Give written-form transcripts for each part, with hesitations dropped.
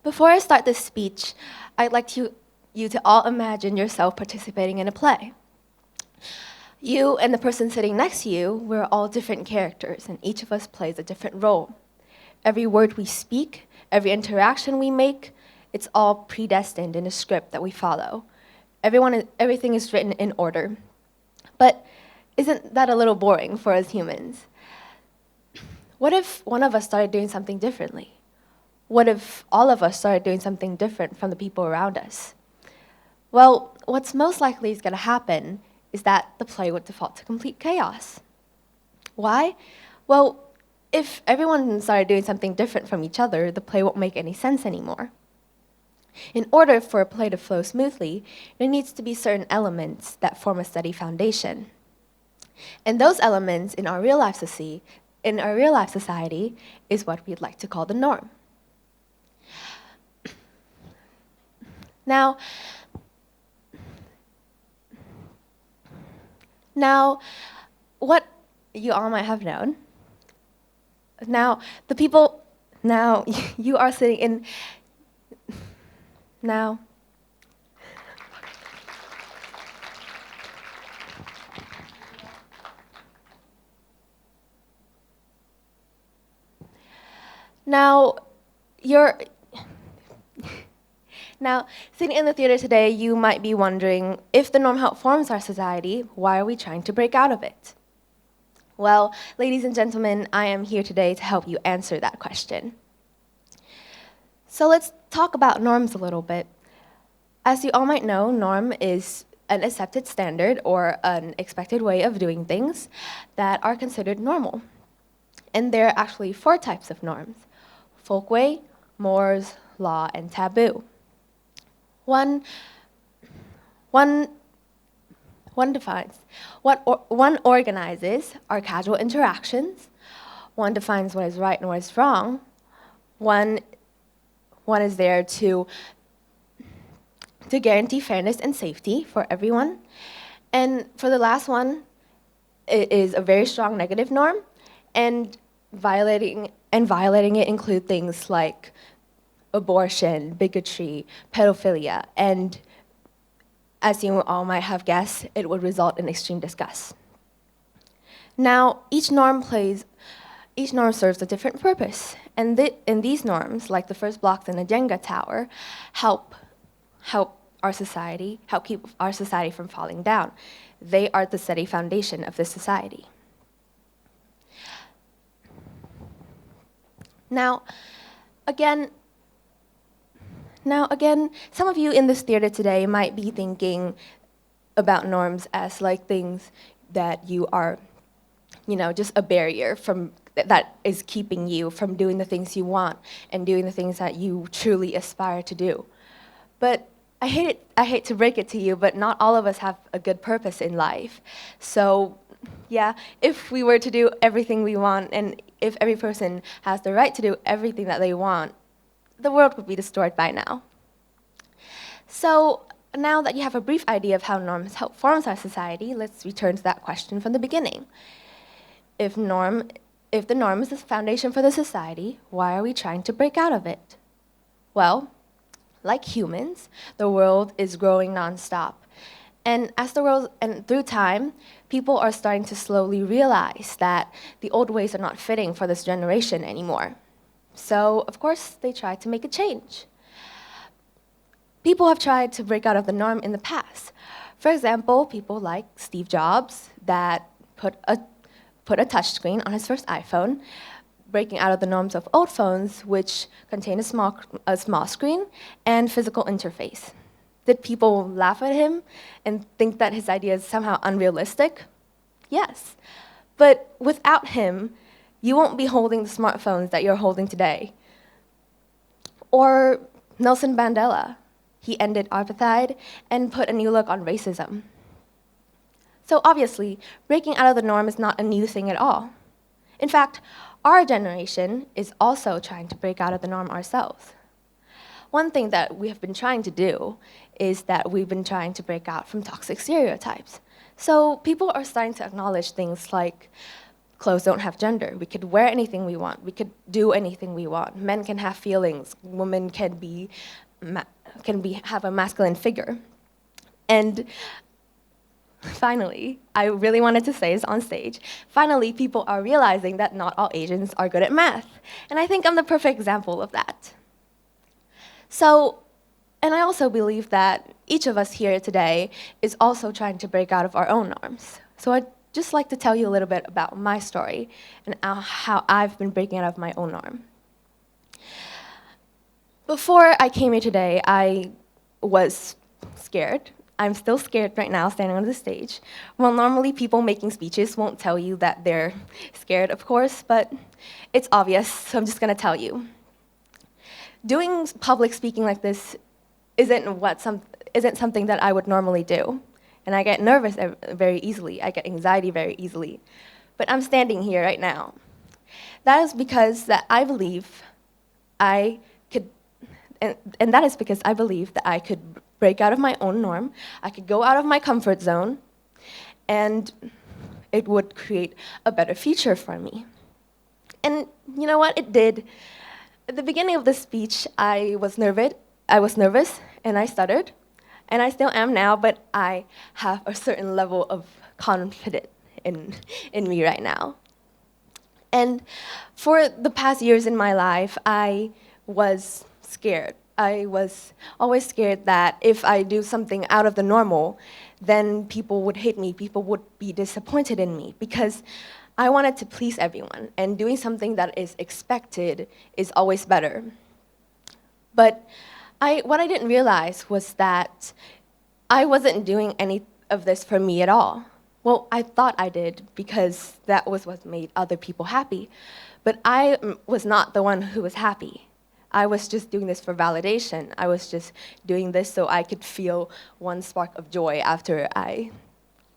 Before I start this speech, I'd like you to all imagine yourself participating in a play. You and the person sitting next to you, we're all different characters, and each of us plays a different role. Every word we speak, every interaction we make, it's all predestined in a script that we follow. Everything is written in order. But isn't that a little boring for us humans? What if one of us started doing something differently? What if all of us started doing something different from the people around us? Well, what's most likely is going to happen is that the play would default to complete chaos. Why? Well, if everyone started doing something different from each other, the play won't make any sense anymore. In order for a play to flow smoothly, there needs to be certain elements that form a steady foundation. And those elements in our real life society is what we'd like to call the norm. Now, what you all might have known, you are sitting in, now, Now, sitting in the theater today, you might be wondering, if the norm forms our society, why are we trying to break out of it? Well, ladies and gentlemen, I am here today to help you answer that question. So let's talk about norms a little bit. As you all might know, norm is an accepted standard or an expected way of doing things that are considered normal. And there are actually 4 types of norms: folkway, mores, law, and taboo. One organizes our casual interactions. One defines what is right and what is wrong. One is there to guarantee fairness and safety for everyone. And for the last one, it is a very strong negative norm, and violating it include things like abortion, bigotry, pedophilia, and as you all might have guessed, it would result in extreme disgust. Now, each norm serves a different purpose, and these norms, like the first blocks in a Jenga tower, help keep our society from falling down. They are the steady foundation of this society. Now, again, some of you in this theater today might be thinking about norms as like things that you are, just a barrier that is keeping you from doing the things you want and doing the things that you truly aspire to do. But I hate to break it to you, but not all of us have a good purpose in life. So, yeah, if we were to do everything we want, and if every person has the right to do everything that they want, the world would be destroyed by now. So now that you have a brief idea of how norms help form our society, let's return to that question from the beginning. If the norm is the foundation for the society, why are we trying to break out of it? Well, like humans, the world is growing nonstop. And through time, people are starting to slowly realize that the old ways are not fitting for this generation anymore. So, of course, they try to make a change. People have tried to break out of the norm in the past. For example, people like Steve Jobs that put a touchscreen on his first iPhone, breaking out of the norms of old phones, which contain a small screen and physical interface. Did people laugh at him and think that his idea is somehow unrealistic? Yes. But without him, you won't be holding the smartphones that you're holding today. Or Nelson Mandela. He ended apartheid and put a new look on racism. So obviously, breaking out of the norm is not a new thing at all. In fact, our generation is also trying to break out of the norm ourselves. One thing that we have been trying to do is that we've been trying to break out from toxic stereotypes. So people are starting to acknowledge things like clothes don't have gender. We could wear anything we want. We could do anything we want. Men can have feelings. Women can have a masculine figure. And finally, I really wanted to say this on stage, finally people are realizing that not all Asians are good at math. And I think I'm the perfect example of that. So, and I also believe that each of us here today is also trying to break out of our own norms. So I'd just like to tell you a little bit about my story and how I've been breaking out of my own norm. Before I came here today, I was scared. I'm still scared right now, standing on the stage. Well, normally people making speeches won't tell you that they're scared, of course, but it's obvious, so I'm just gonna tell you. Doing public speaking like this isn't something that I would normally do. And I get nervous very easily. I get anxiety very easily. But I'm standing here right now. That is because that I believe I could, and that is because I believe that I could break out of my own norm, I could go out of my comfort zone, and it would create a better future for me. And you know what? It did. At the beginning of the speech, I was nervous, and I stuttered. And I still am now, but I have a certain level of confidence in me right now. And for the past years in my life, I was scared. I was always scared that if I do something out of the normal, then people would hate me, people would be disappointed in me, because I wanted to please everyone, and doing something that is expected is always better. But what I didn't realize was that I wasn't doing any of this for me at all. Well, I thought I did because that was what made other people happy. But I was not the one who was happy. I was just doing this for validation. I was just doing this so I could feel one spark of joy after I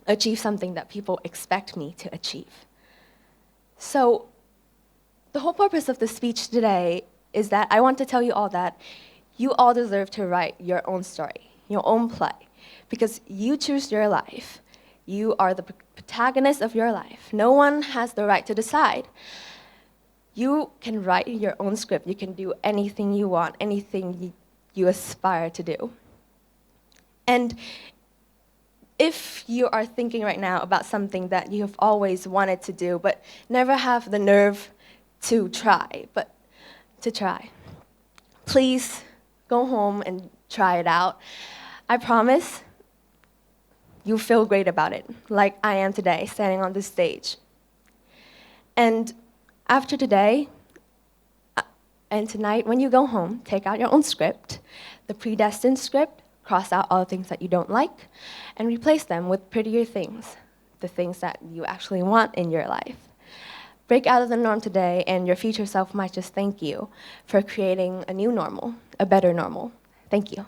achieve something that people expect me to achieve. So the whole purpose of the speech today is that I want to tell you all that you all deserve to write your own story, your own play, because you choose your life. You are the protagonist of your life. No one has the right to decide. You can write your own script. You can do anything you want, anything you aspire to do. And if you are thinking right now about something that you have always wanted to do but never have the nerve to try, please go home and try it out. I promise you'll feel great about it, like I am today, standing on this stage. And after today and tonight, when you go home, take out your own script, the predestined script, cross out all the things that you don't like, and replace them with prettier things, the things that you actually want in your life. Break out of the norm today, and your future self might just thank you for creating a new normal, a better normal. Thank you.